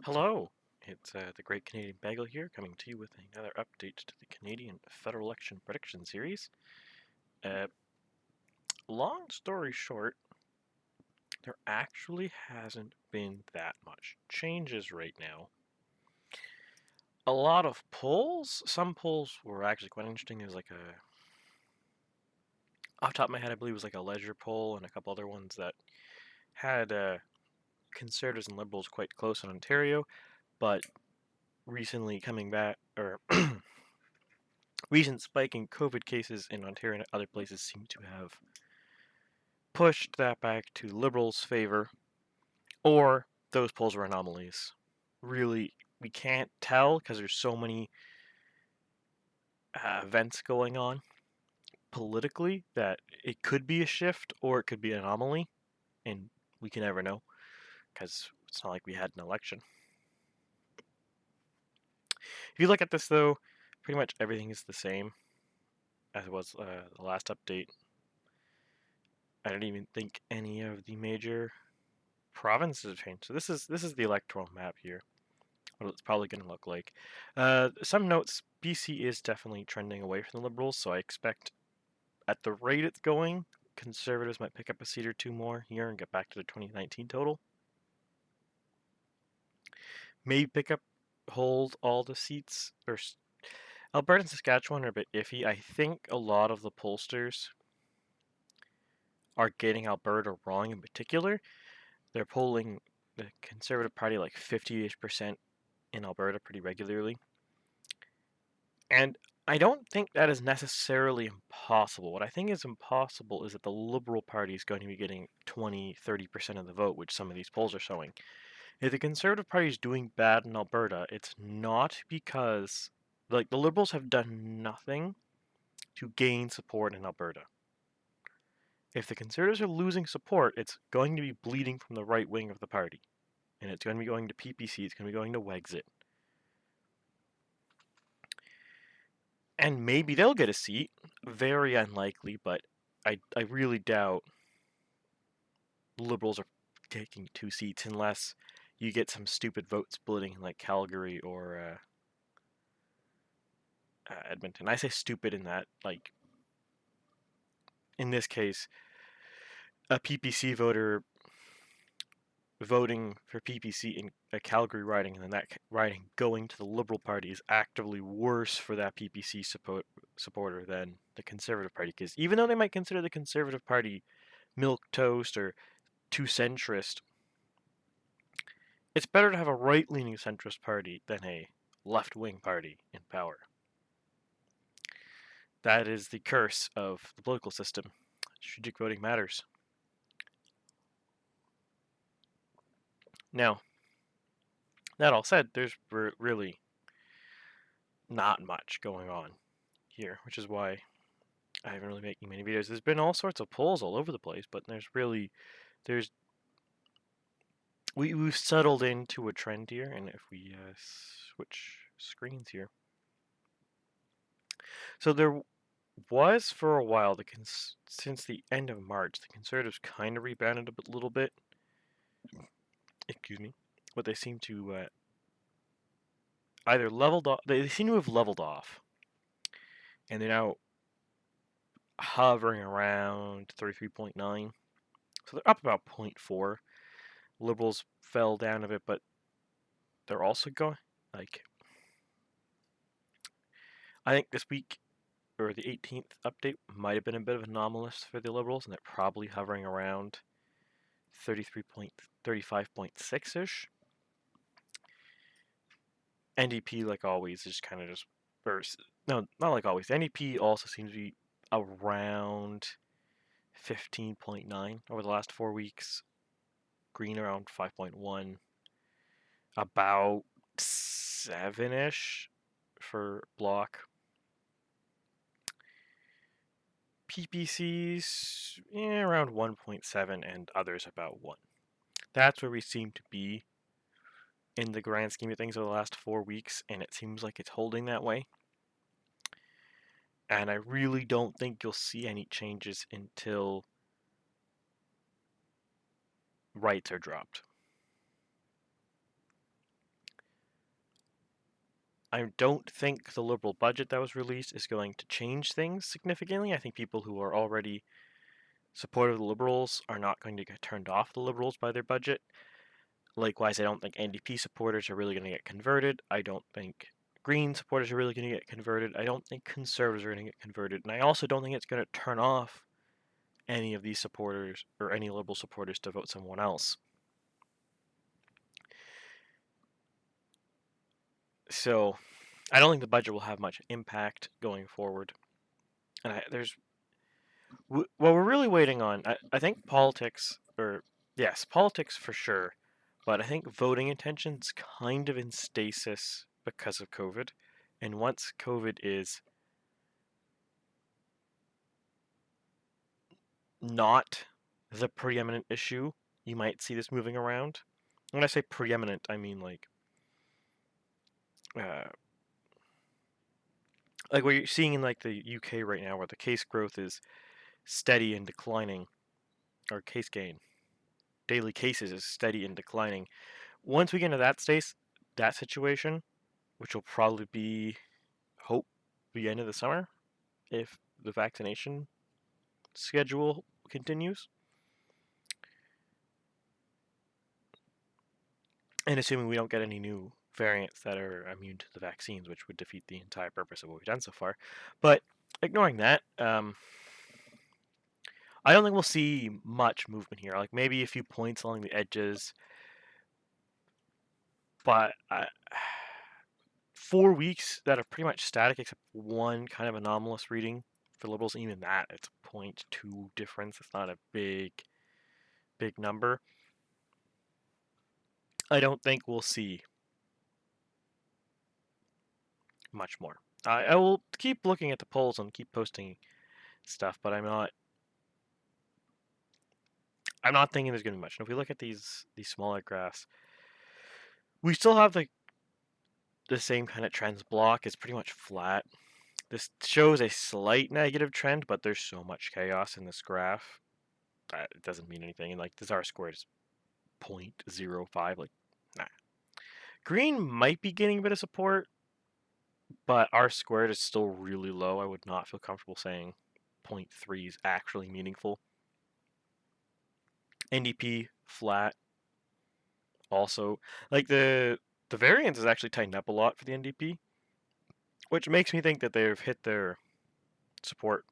Hello, it's the Great Canadian Bagel here, coming to you with another update to the Canadian Federal Election Prediction Series. Uh, Long story short, there actually hasn't been that much changes right now. A lot of polls, some polls were actually quite interesting. There's like off the top of my head, I believe it was like a Leisure poll and a couple other ones that had Conservatives and Liberals quite close in Ontario, but recently coming back, or recent spike in COVID cases in Ontario and other places seem to have pushed that back to Liberals' favor, or those polls were anomalies. Really, we can't tell because there's so many events going on politically that it could be a shift or it could be an anomaly, and we can never know because it's not like we had an election. If you look at this, though, pretty much everything is the same as it was the last update. I don't even think any of the major provinces have changed. So this is the electoral map here. What it's probably going to look like. Some notes: BC is definitely trending away from the Liberals, so I expect at the rate it's going, Conservatives might pick up a seat or two more here and get back to the 2019 total. Maybe hold all the seats. Or Alberta and Saskatchewan are a bit iffy. I think a lot of the pollsters are getting Alberta wrong in particular. They're polling the Conservative Party like 50-ish% in Alberta pretty regularly. And I don't think that is necessarily impossible. What I think is impossible is that the Liberal Party is going to be getting 20-30% of the vote, which some of these polls are showing. If the Conservative Party is doing bad in Alberta, it's not because the Liberals have done nothing to gain support in Alberta. If the Conservatives are losing support, it's going to be bleeding from the right wing of the party. And it's going to be going to PPC, it's going to be going to Wexit. And maybe they'll get a seat. Very unlikely, but I really doubt Liberals are taking 2 seats unless you get some stupid vote splitting like Calgary or Edmonton. I say stupid in that, like, in this case, a PPC voter voting for PPC in a Calgary riding and then that riding going to the Liberal Party is actively worse for that PPC supporter than the Conservative Party. Because even though they might consider the Conservative Party milquetoast or too centrist, it's better to have a right-leaning centrist party than a left-wing party in power. That is the curse of the political system. Strategic voting matters. Now, that all said, there's really not much going on here, which is why I haven't really making many videos. There's been all sorts of polls all over the place, but we've settled into a trend here, and if we switch screens here, so there was for a while since the end of March, the Conservatives kind of rebounded a little bit. Excuse me, but they seem to either leveled off. They seem to have leveled off, and they're now hovering around 33.9. So they're up about 0.4. Liberals fell down a bit, but they're also going like I think this week or the 18th update might have been a bit of anomalous for the Liberals, and they're probably hovering around 35.6 ish. NDP, like always, is kind of just or no, not like always. The NDP also seems to be around 15.9 over the last 4 weeks. Green around 5.1, about 7-ish for Bloc. PPCs around 1.7 and others about 1. That's where we seem to be in the grand scheme of things over the last 4 weeks, and it seems like it's holding that way. And I really don't think you'll see any changes until rights are dropped. I don't think the Liberal budget that was released is going to change things significantly. I think people who are already supportive of the Liberals are not going to get turned off the Liberals by their budget. Likewise, I don't think NDP supporters are really going to get converted. I don't think Green supporters are really going to get converted. I don't think Conservatives are going to get converted. And I also don't think it's going to turn off any of these supporters or any Liberal supporters to vote someone else. So I don't think the budget will have much impact going forward. And what we're really waiting on, I think politics, or yes, politics for sure, but I think voting intentions kind of in stasis because of COVID. And once COVID is not the preeminent issue, you might see this moving around. When I say preeminent, I mean uh, like what you're seeing in like the UK right now, where the case growth is steady and declining, or case gain, daily cases is steady and declining. Once we get into that situation, which will probably be hope the end of the summer, if the vaccination schedule continues, and assuming we don't get any new variants that are immune to the vaccines, which would defeat the entire purpose of what we've done so far. But ignoring that, I don't think we'll see much movement here. Like maybe a few points along the edges, but 4 weeks that are pretty much static, except one kind of anomalous reading for Liberals. And even that, it's a 0.2 difference. It's not a big number. I don't think we'll see much more. I will keep looking at the polls and keep posting stuff, but I'm not thinking there's going to be much. And if we look at these smaller graphs, we still have the same kind of trends block. It's pretty much flat. This shows a slight negative trend, but there's so much chaos in this graph that it doesn't mean anything. And like this R squared is 0.05. Like, nah. Green might be getting a bit of support, but R squared is still really low. I would not feel comfortable saying 0.3 is actually meaningful. NDP flat. Also, like the variance is actually tightened up a lot for the NDP, which makes me think that they've hit their support.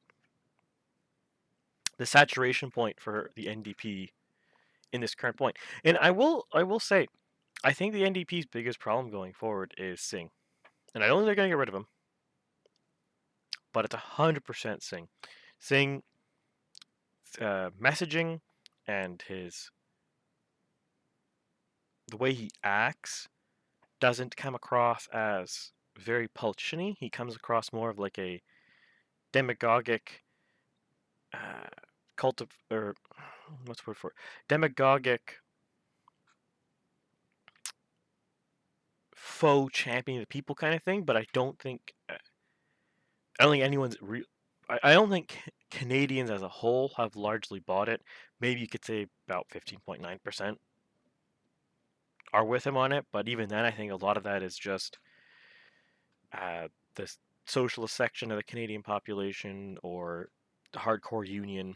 The saturation point for the NDP in this current point. And I will say, I think the NDP's biggest problem going forward is Singh. And I don't think they're going to get rid of him, but it's 100% Singh. Singh messaging and the way he acts doesn't come across as very politician-y. He comes across more of like a demagogic or what's the word for it? Demagogic faux champion of the people kind of thing. But I don't think anyone's real. I don't think Canadians as a whole have largely bought it. Maybe you could say about 15.9% are with him on it, but even then, I think a lot of that is just the socialist section of the Canadian population or the hardcore union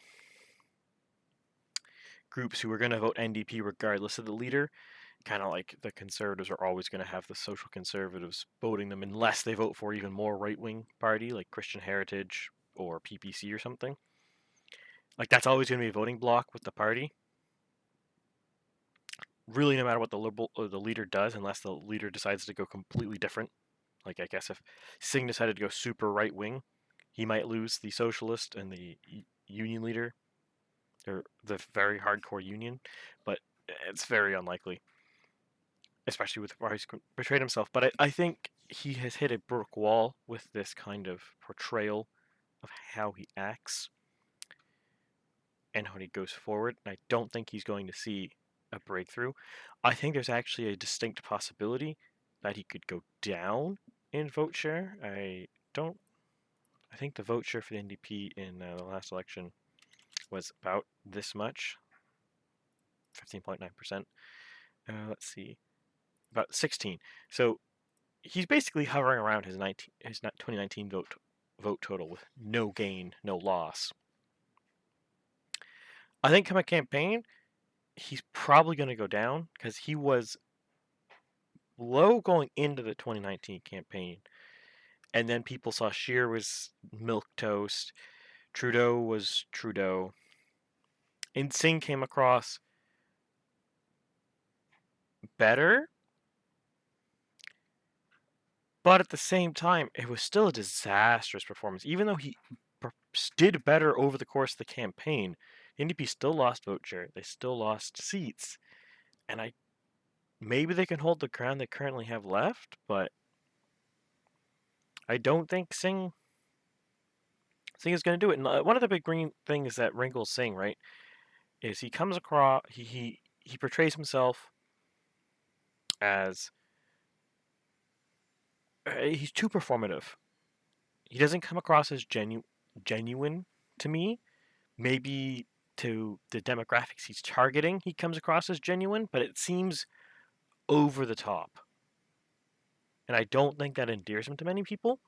groups who are going to vote NDP regardless of the leader. Kind of like the Conservatives are always going to have the social conservatives voting them unless they vote for even more right-wing party like Christian Heritage or PPC or something. Like that's always going to be a voting block with the party. Really, no matter what the liberal or the leader does, unless the leader decides to go completely different. Like I guess if Singh decided to go super right-wing, he might lose the socialist and the union leader, or the very hardcore union, but it's very unlikely, especially with how he's portrayed himself. But I think he has hit a brick wall with this kind of portrayal of how he acts and how he goes forward. And I don't think he's going to see a breakthrough. I think there's actually a distinct possibility that he could go down in vote share. I think the vote share for the NDP in the last election was about this much, 15.9%. Let's see, about 16. So he's basically hovering around his 2019 vote total with no gain, no loss. I think come a campaign, he's probably going to go down because he was low going into the 2019 campaign, and then people saw Scheer was milk toast, Trudeau was Trudeau, and Singh came across better, but at the same time, it was still a disastrous performance. Even though he did better over the course of the campaign, the NDP still lost vote share. They still lost seats, and maybe they can hold the ground they currently have left, but I don't think Singh is going to do it. And one of the big green things that wrinkles Singh, right, is he comes across he portrays himself as he's too performative. He doesn't come across as genuine to me. Maybe to the demographics he's targeting, he comes across as genuine, but it seems over the top. And I don't think that endears him to many people.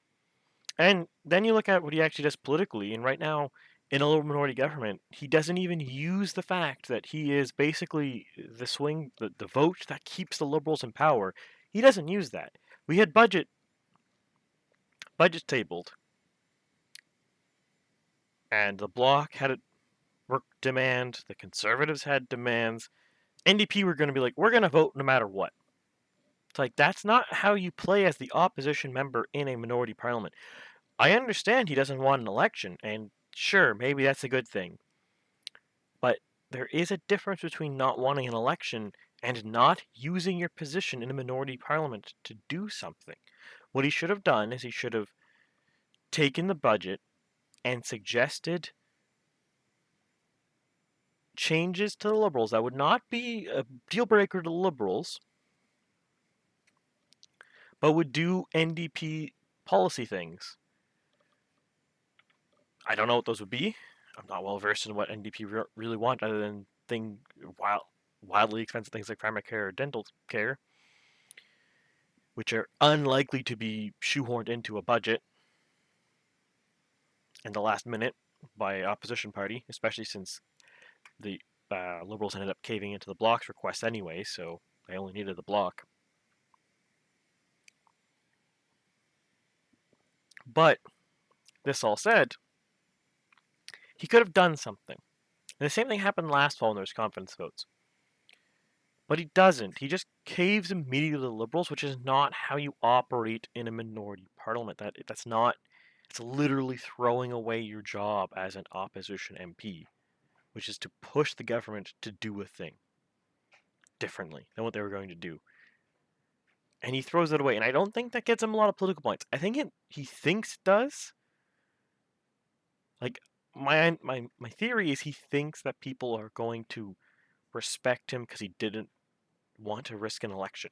And then you look at what he actually does politically, and right now, in a little minority government, he doesn't even use the fact that he is basically the vote that keeps the Liberals in power. He doesn't use that. We had budgets tabled, and the Bloc had a work demand, the Conservatives had demands. NDP were going to be like, we're going to vote no matter what. It's like, that's not how you play as the opposition member in a minority parliament. I understand he doesn't want an election, and sure, maybe that's a good thing. But there is a difference between not wanting an election and not using your position in a minority parliament to do something. What he should have done is he should have taken the budget and suggested changes to the Liberals that would not be a deal breaker to the Liberals, but would do NDP policy things. I don't know what those would be. I'm not well versed in what NDP really want, other than wildly expensive things like pharmacare or dental care, which are unlikely to be shoehorned into a budget in the last minute by opposition party, especially since the Liberals ended up caving into the Bloc's request anyway, so they only needed the Bloc. But this all said, he could have done something. And the same thing happened last fall when there was confidence votes. But he doesn't. He just caves immediately to the Liberals, which is not how you operate in a minority parliament. That's not. It's literally throwing away your job as an opposition MP, which is to push the government to do a thing differently than what they were going to do. And he throws it away, and I don't think that gets him a lot of political points. I think he thinks it does. Like my theory is he thinks that people are going to respect him because he didn't want to risk an election.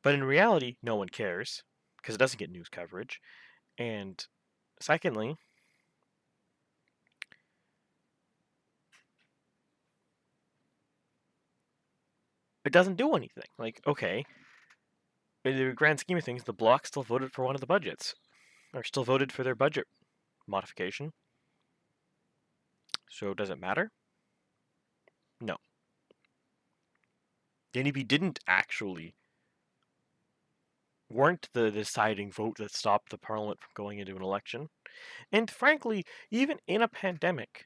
But in reality, no one cares because it doesn't get news coverage. And secondly, it doesn't do anything. Like, okay, in the grand scheme of things, the Bloc still voted for one of the budgets, or still voted for their budget modification. So does it matter? No. The NDP didn't actually weren't the deciding vote that stopped the parliament from going into an election. And frankly, even in a pandemic,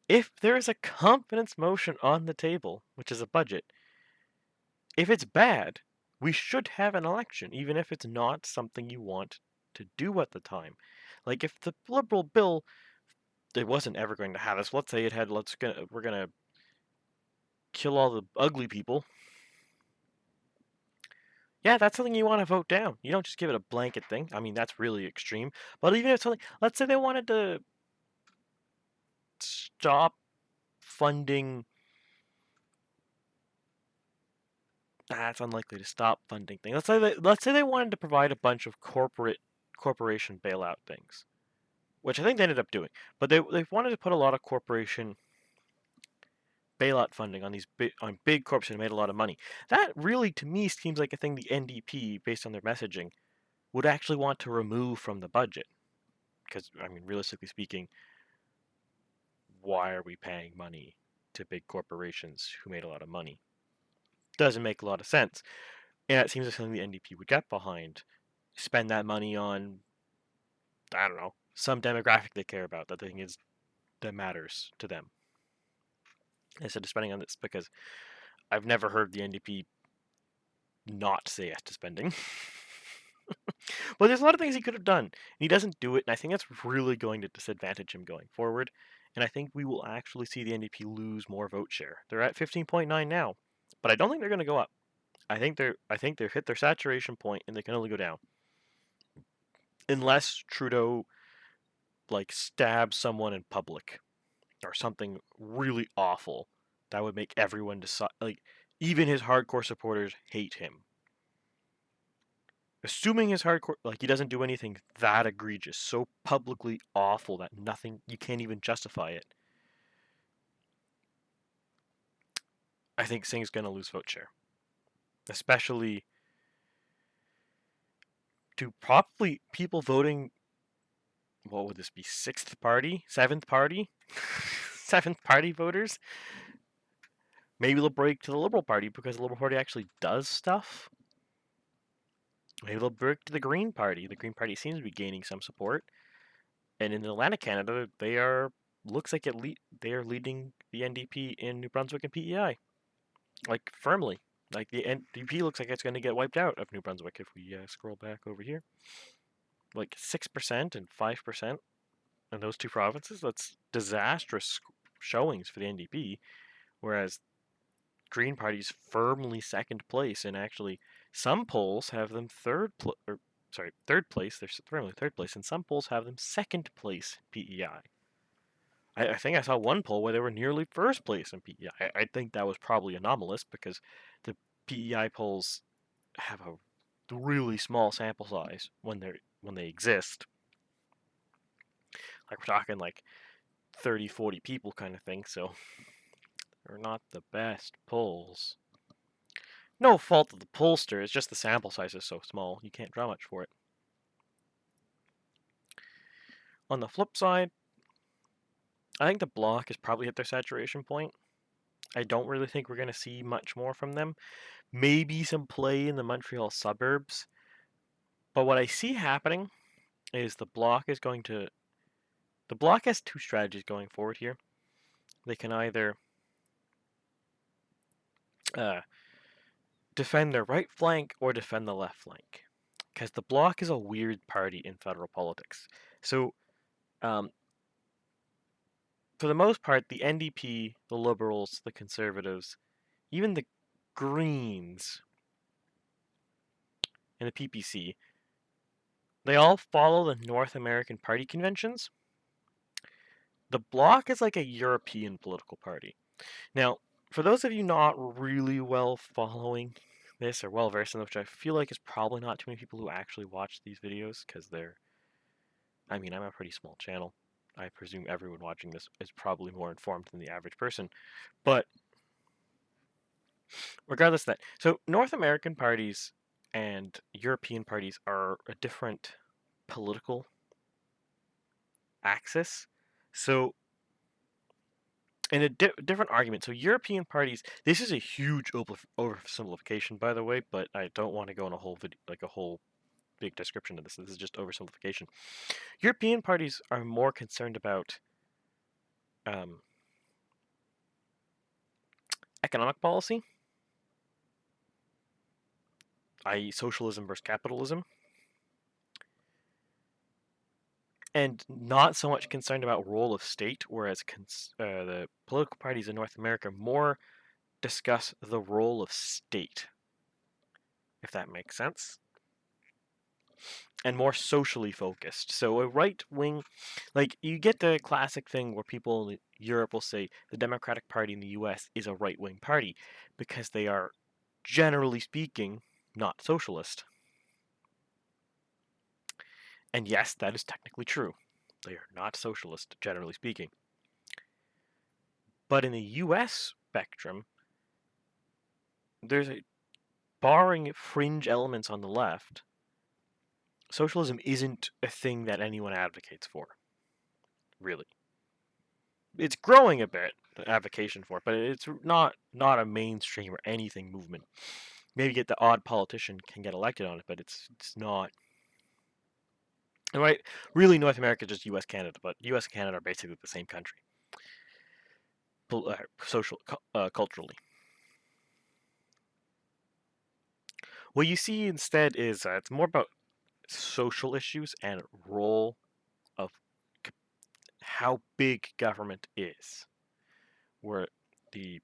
if there is a confidence motion on the table, which is a budget, if it's bad, we should have an election, even if it's not something you want to do at the time. Like if the Liberal bill, it wasn't ever going to have this. Let's say it had. We're gonna kill all the ugly people. Yeah, that's something you want to vote down. You don't just give it a blanket thing. I mean, that's really extreme. But even if something, let's say they wanted to stop funding. That's unlikely to stop funding things. Let's say they wanted to provide a bunch of corporation bailout things, which I think they ended up doing. But they wanted to put a lot of corporation bailout funding on these big corps that made a lot of money. That really, to me, seems like a thing the NDP, based on their messaging, would actually want to remove from the budget. Because, I mean, realistically speaking, why are we paying money to big corporations who made a lot of money? Doesn't make a lot of sense. And it seems like something the NDP would get behind. Spend that money on, I don't know, some demographic they care about that they think that matters to them. Instead of spending on this, because I've never heard the NDP not say yes to spending. But there's a lot of things he could have done, and he doesn't do it, and I think that's really going to disadvantage him going forward. And I think we will actually see the NDP lose more vote share. They're at 15.9 now, but I don't think they're going to go up. I think they've hit their saturation point, and they can only go down unless Trudeau like stabs someone in public or something really awful that would make everyone decide. Like even his hardcore supporters hate him. Assuming his hardcore, like he doesn't do anything that egregious, so publicly awful that you can't even justify it. I think Singh's going to lose vote share. Especially to probably people voting, what would this be, seventh party? Seventh party voters? Maybe they'll break to the Liberal Party because the Liberal Party actually does stuff. Maybe they'll break to the Green Party. The Green Party seems to be gaining some support. And in Atlantic Canada, looks like they are leading the NDP in New Brunswick and PEI, like firmly. Like the NDP looks like it's going to get wiped out of New Brunswick if we scroll back over here. Like 6% and 5% in those two provinces. That's disastrous showings for the NDP. Whereas Green Party's firmly second place, and actually some polls have them third place. They're firmly third place, and some polls have them second place PEI. I think I saw one poll where they were nearly first place in PEI. I think that was probably anomalous because the PEI polls have a really small sample size when they exist. Like we're talking like 30, 40 people kind of thing, so they're not the best polls. No fault of the pollster, it's just the sample size is so small, you can't draw much for it. On the flip side, I think the Bloc has probably hit their saturation point. I don't really think we're going to see much more from them. Maybe some play in the Montreal suburbs. But what I see happening is the Bloc has two strategies going forward here. They can either defend their right flank or defend the left flank. Because the Bloc is a weird party in federal politics. So, for the most part, the NDP, the Liberals, the Conservatives, even the Greens, and the PPC, they all follow the North American party conventions. The Bloc is like a European political party. Now, for those of you not really well following this or well versed in it, which I feel like is probably not too many people who actually watch these videos because I'm a pretty small channel. I presume everyone watching this is probably more informed than the average person. But regardless of that, so North American parties and European parties are a different political axis. So in a different argument, so European parties, this is a huge oversimplification, by the way, but I don't want to go on a whole video, like a whole big description of this. This is just oversimplification. European parties are more concerned about economic policy, i.e., socialism versus capitalism, and not so much concerned about role of state, whereas the political parties in North America more discuss the role of state, if that makes sense, and more socially focused. So a right wing, like you get the classic thing where people in Europe will say the Democratic Party in the US is a right wing party because they are, generally speaking, not socialist. And yes, that is technically true. They are not socialist, generally speaking. But in the US, spectrum, barring fringe elements on the left, socialism isn't a thing that anyone advocates for, really. It's growing a bit, the advocation for it, but it's not a mainstream or anything movement. Maybe get the odd politician can get elected on it, but it's not. Right, really, North America is just U.S. Canada, but U.S. and Canada are basically the same country, culturally. What you see instead is it's more about social issues and role of how big government is. Where the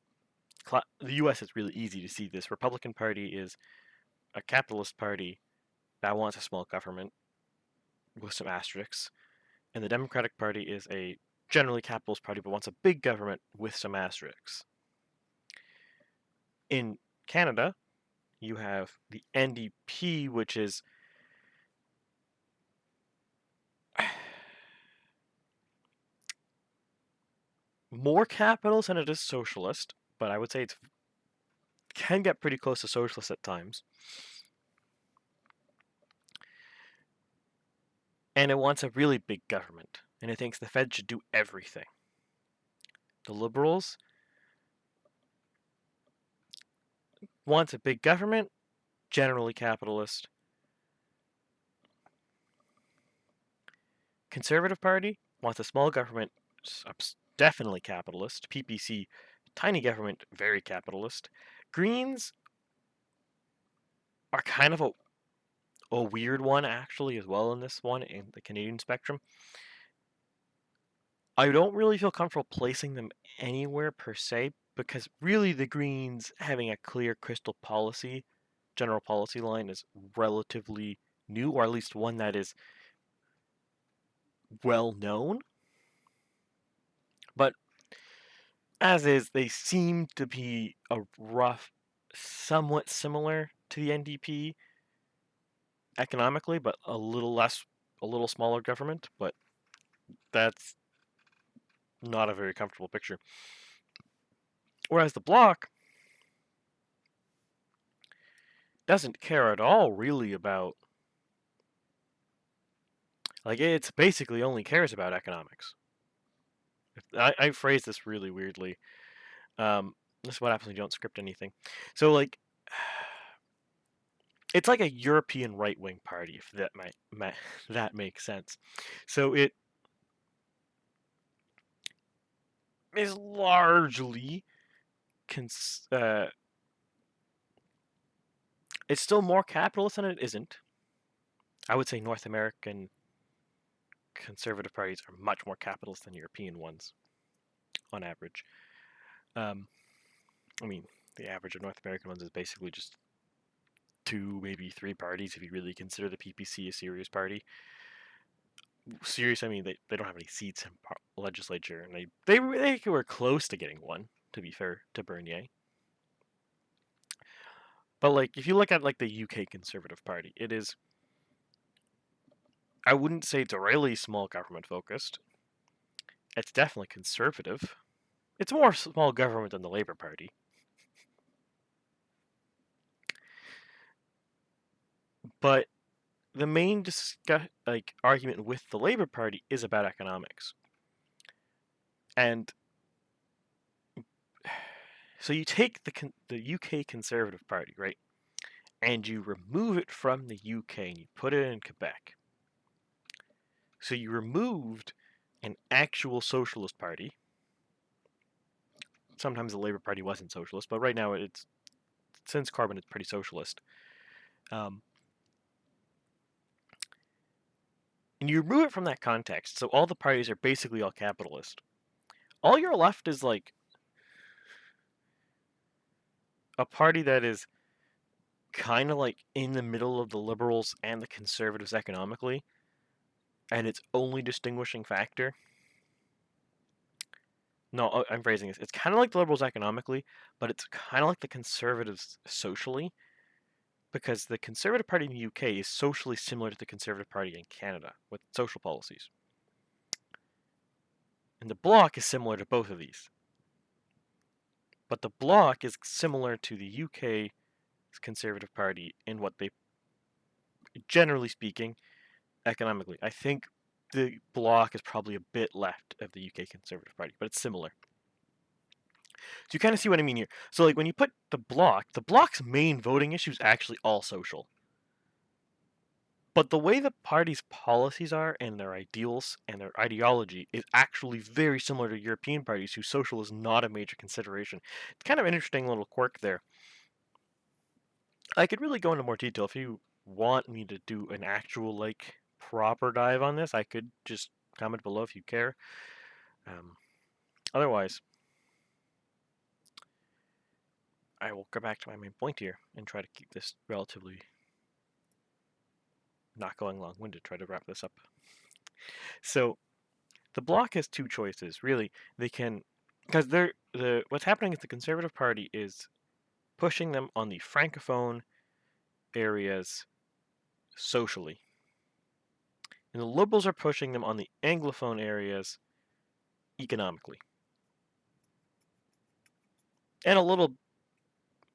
U.S. is really easy to see this. Republican Party is a capitalist party that wants a small government with some asterisks, and the Democratic Party is a generally capitalist party but wants a big government with some asterisks. In Canada, you have the NDP, which is more capitalist than it is socialist, but I would say it can get pretty close to socialist at times. And it wants a really big government, and it thinks the Fed should do everything. The Liberals wants a big government, generally capitalist. Conservative Party wants a small government, definitely capitalist. PPC, tiny government, very capitalist. Greens are kind of a weird one, actually, as well in this one, in the Canadian spectrum. I don't really feel comfortable placing them anywhere per se, because really the Greens having a clear crystal policy, general policy line is relatively new, or at least one that is well known. But as is, they seem to be somewhat similar to the NDP economically, but a little smaller government, but that's not a very comfortable picture. Whereas the Bloc doesn't care at all really about, like, it's basically only cares about economics. I phrase this really weirdly. This is what happens when you don't script anything. So, like, it's like a European right-wing party, if that makes sense. So it is largely it's still more capitalist than it isn't. I would say North American conservative parties are much more capitalist than European ones, on average. I mean, the average of North American ones is basically just 2, maybe 3 parties, if you really consider the PPC a serious party. Serious, I mean, they don't have any seats in legislature, and they were close to getting one, to be fair to Bernier. But, like, if you look at, like, the UK Conservative Party, it is, I wouldn't say it's really small government focused. It's definitely conservative. It's more small government than the Labour Party. But the main argument with the Labour Party is about economics. And so you take the UK Conservative Party, right? And you remove it from the UK and you put it in Quebec. So you removed an actual socialist party. Sometimes the Labour Party wasn't socialist, but right now since Corbyn it's pretty socialist. And you remove it from that context, so all the parties are basically all capitalist. All you're left is, like, a party that is kind of like in the middle of the Liberals and the Conservatives economically, and its only distinguishing factor. No, I'm phrasing this. It's kind of like the Liberals economically, but it's kind of like the Conservatives socially, because the Conservative Party in the UK is socially similar to the Conservative Party in Canada with social policies. And the Bloc is similar to both of these. But the Bloc is similar to the UK Conservative Party in what they, generally speaking, economically. I think the Bloc is probably a bit left of the UK Conservative Party, but it's similar. So you kind of see what I mean here. So like when you put the Bloc's main voting issue is actually all social. But the way the party's policies are and their ideals and their ideology is actually very similar to European parties whose social is not a major consideration. It's kind of an interesting little quirk there. I could really go into more detail if you want me to do an actual like proper dive on this. I could just comment below if you care. Otherwise, I will go back to my main point here and try to keep this relatively not going long-winded, try to wrap this up. So the Bloc has two choices, really. They can, because what's happening is the Conservative Party is pushing them on the Francophone areas socially. And the Liberals are pushing them on the Anglophone areas economically. And a little,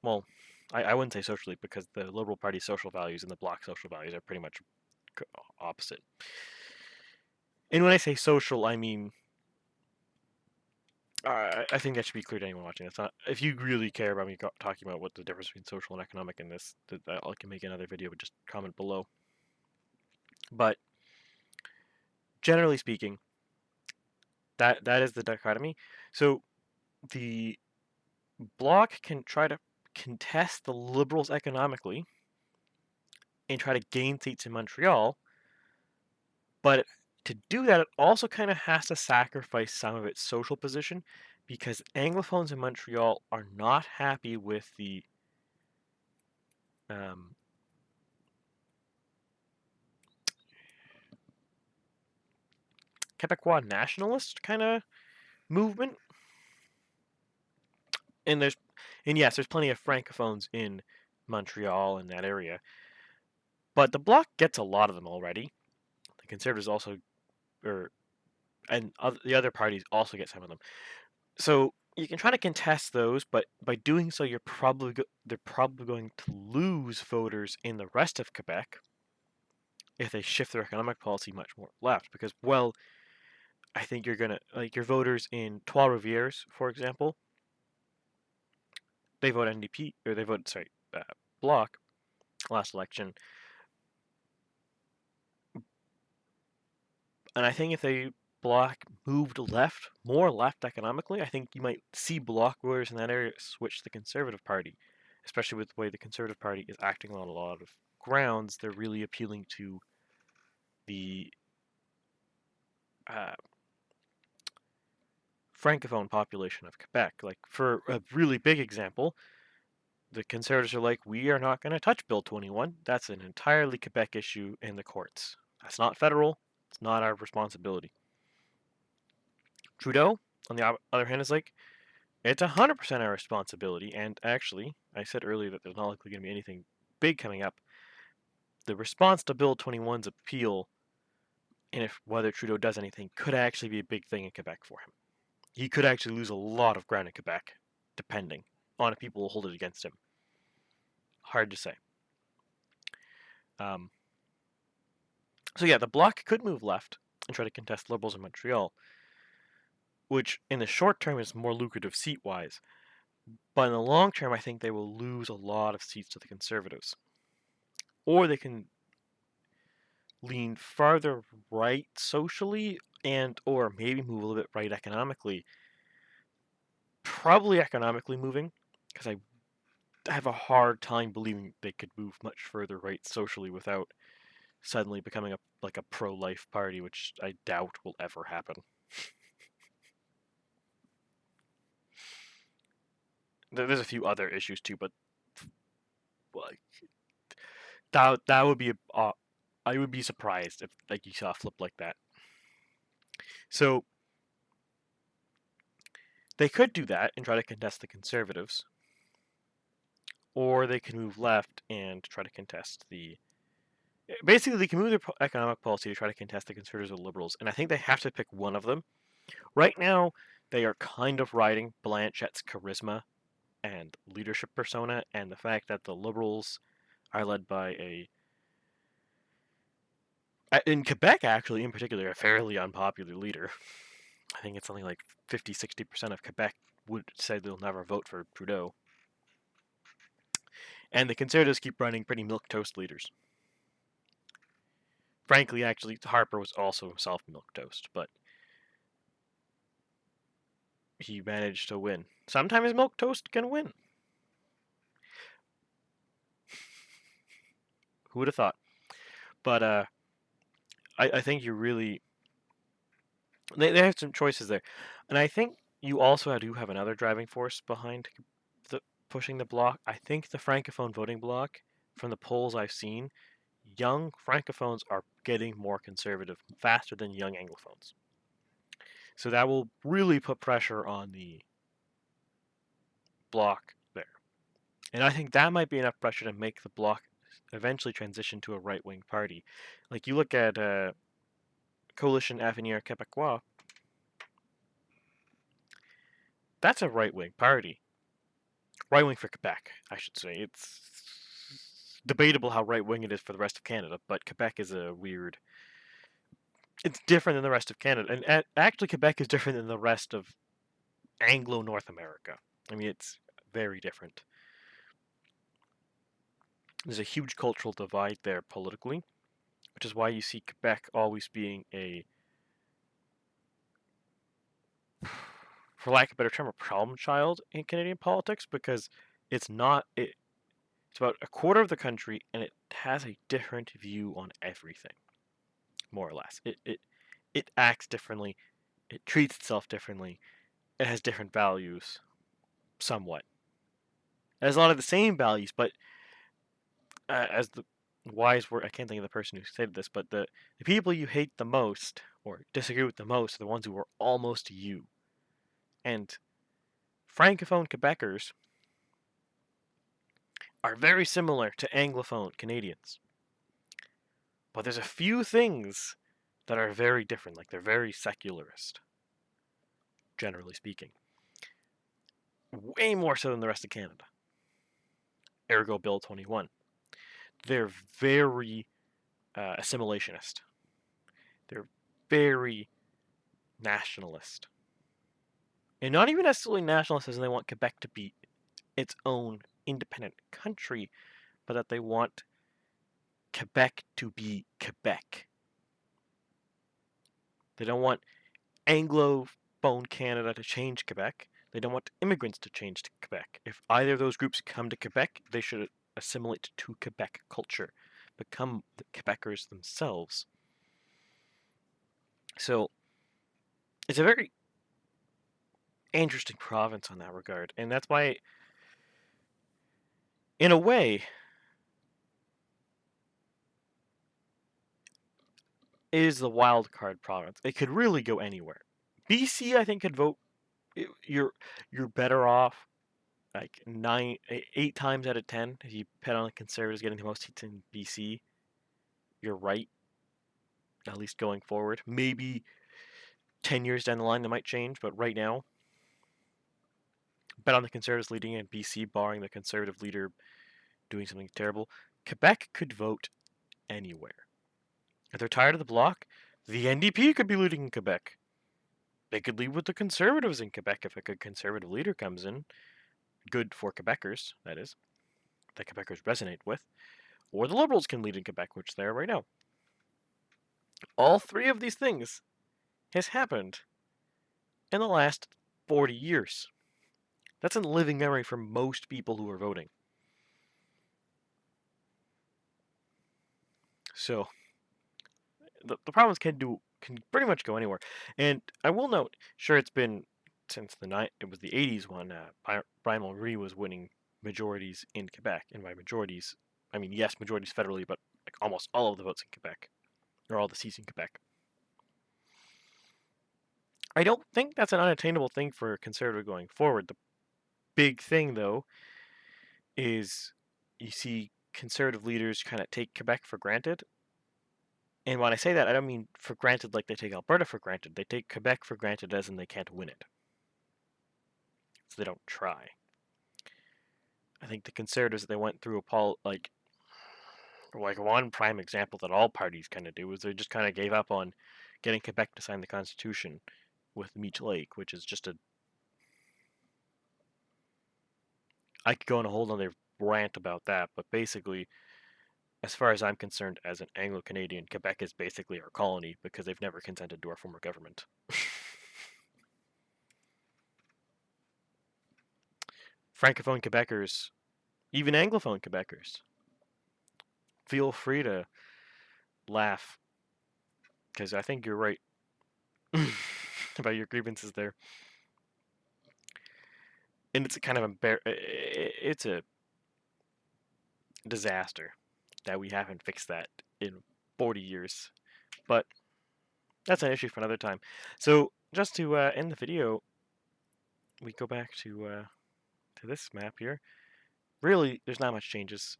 well, I wouldn't say socially because the Liberal Party's social values and the Bloc social values are pretty much opposite. And when I say social, I mean, I think that should be clear to anyone watching. It's not, if you really care about me talking about what the difference between social and economic in this, I can make another video, but just comment below. But generally speaking, that is the dichotomy. So the Bloc can try to contest the Liberals economically and try to gain seats in Montreal, but to do that, it also kind of has to sacrifice some of its social position because Anglophones in Montreal are not happy with the Quebecois nationalist kind of movement. And yes, there's plenty of Francophones in Montreal and that area. But the Bloc gets a lot of them already. The Conservatives also, the other parties also get some of them. So you can try to contest those, but by doing so, they're probably going to lose voters in the rest of Quebec if they shift their economic policy much more left. Because, well, I think you're gonna like your voters in Trois-Rivières, for example. They vote NDP or they vote Bloc last election, and I think if they Bloc moved more left economically, I think you might see Bloc voters in that area switch to the Conservative Party, especially with the way the Conservative Party is acting on a lot of grounds. They're really appealing to the Francophone population of Quebec. Like, for a really big example, the Conservatives are like, we are not going to touch Bill 21. That's an entirely Quebec issue in the courts. That's not federal. It's not our responsibility. Trudeau, on the other hand, is like, it's 100% our responsibility. And actually, I said earlier that there's not likely going to be anything big coming up. The response to Bill 21's appeal, and if whether Trudeau does anything, could actually be a big thing in Quebec for him. He could actually lose a lot of ground in Quebec, depending on if people will hold it against him. Hard to say. So yeah, the Bloc could move left and try to contest Liberals in Montreal, which in the short term is more lucrative seat-wise. But in the long term, I think they will lose a lot of seats to the Conservatives. Or they can lean farther right socially or maybe move a little bit right economically. Probably economically moving, because I have a hard time believing they could move much further right socially without suddenly becoming a pro-life party, which I doubt will ever happen. There's a few other issues too, but like that would be I would be surprised if you saw a flip like that. So they could do that and try to contest the Conservatives, or they can move left and try to contest basically they can move their economic policy to try to contest the Conservatives or Liberals, and I think they have to pick one of them. Right now, they are kind of riding Blanchette's charisma and leadership persona, and the fact that the Liberals are led by in Quebec, actually, in particular, a fairly unpopular leader. I think it's something like 50-60% of Quebec would say they'll never vote for Trudeau. And the Conservatives keep running pretty milquetoast leaders. Frankly, actually, Harper was also himself milquetoast, but he managed to win. Sometimes milquetoast can win. Who would have thought? But I think you really they have some choices there, and I think you also do have another driving force behind the pushing the bloc. I think the francophone voting bloc, from the polls I've seen, young francophones are getting more conservative faster than young anglophones. So that will really put pressure on the bloc there. And I think that might be enough pressure to make the bloc eventually transition to a right-wing party. Like you look at Coalition Avenir Québécois, that's a right-wing party. Right-wing for Quebec, I should say. It's debatable how right-wing it is for the rest of Canada, but Quebec is a weird... It's different than the rest of Canada. And actually, Quebec is different than the rest of Anglo-North America. I mean, it's very different. There's a huge cultural divide there politically, which is why you see Quebec always being a, for lack of a better term, a problem child in Canadian politics, because it's not it. It's about a quarter of the country, and it has a different view on everything, more or less. It acts differently, it treats itself differently, it has different values, somewhat. It has a lot of the same values, but as the wise word, I can't think of the person who said this, but the people you hate the most or disagree with the most are the ones who are almost you. And Francophone Quebecers are very similar to Anglophone Canadians. But there's a few things that are very different, like they're very secularist, generally speaking. Way more so than the rest of Canada. Ergo Bill 21. They're very assimilationist. They're very nationalist. And not even necessarily nationalist as in they want Quebec to be its own independent country, but that they want Quebec to be Quebec. They don't want Anglophone Canada to change Quebec. They don't want immigrants to change to Quebec. If either of those groups come to Quebec, they should assimilate to Quebec culture, become the Quebecers themselves. So it's a very interesting province on that regard, and that's why, in a way, it is the wild card province. It could really go anywhere. BC, I think, could vote. You're better off like 8 times out of 10 if you bet on the Conservatives getting the most seats in BC. You're right, at least going forward. Maybe 10 years down the line they might change, but right now, bet on the Conservatives leading in BC, barring the Conservative leader doing something terrible. Quebec could vote anywhere. If they're tired of the bloc, the NDP could be leading in Quebec. They could lead with the Conservatives in Quebec if a good Conservative leader comes in. Good for Quebecers, that is, that Quebecers resonate with. Or the Liberals can lead in Quebec, which they are right now. All three of these things has happened in the last 40 years. That's in living memory for most people who are voting. So, the province can pretty much go anywhere. And I will note, sure, it's been since it was the 80s when Brian Mulroney was winning majorities in Quebec. And by majorities, I mean, yes, majorities federally, but like almost all of the votes in Quebec, or all the seats in Quebec. I don't think that's an unattainable thing for a Conservative going forward. The big thing, though, is you see Conservative leaders kind of take Quebec for granted. And when I say that, I don't mean for granted like they take Alberta for granted. They take Quebec for granted as in they can't win it. So they don't try. I think the Conservatives, they went through like one prime example that all parties kind of do is they just kind of gave up on getting Quebec to sign the Constitution with Meech Lake, which is just a. I could go on a whole other rant about that, but basically, as far as I'm concerned, as an Anglo-Canadian, Quebec is basically our colony because they've never consented to our form of government. Francophone Quebecers, even Anglophone Quebecers, feel free to laugh because I think you're right about your grievances there, and it's a kind of it's a disaster that we haven't fixed that in 40 years, but that's an issue for another time. So just to end the video, we go back to this map here. Really, there's not much changes.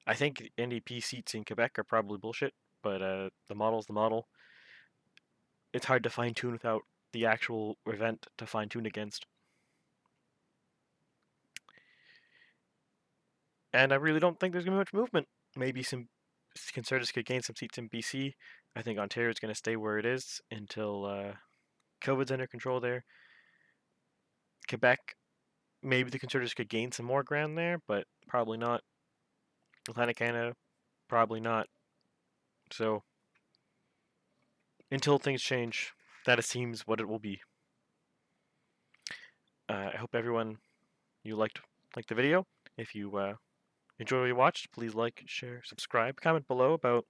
I think NDP seats in Quebec are probably bullshit, but the model's the model. It's hard to fine tune without the actual event to fine tune against. And I really don't think there's going to be much movement. Maybe some Conservatives could gain some seats in BC. I think Ontario is going to stay where it is until COVID's under control there. Quebec, maybe the Conservatives could gain some more ground there, but probably not. Atlantic Canada, probably not. So until things change, that seems what it will be. I hope everyone you liked the video. If you enjoy what you watched, please like, share, subscribe, comment below about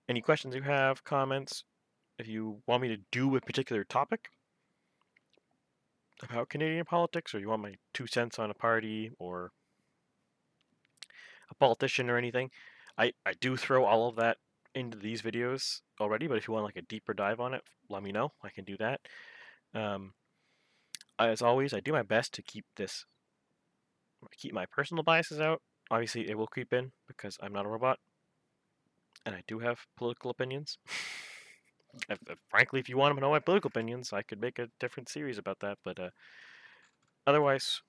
any questions you have, comments. If you want me to do a particular topic about Canadian politics, or you want my 2 cents on a party or a politician or anything, I do throw all of that into these videos already, but if you want like a deeper dive on it, let me know. I can do that. As always, I do my best to keep my personal biases out. Obviously, it will creep in because I'm not a robot, and I do have political opinions. Frankly, if you want to know my political opinions, I could make a different series about that. But otherwise,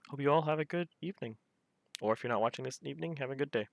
hope you all have a good evening. Or if you're not watching this evening, have a good day.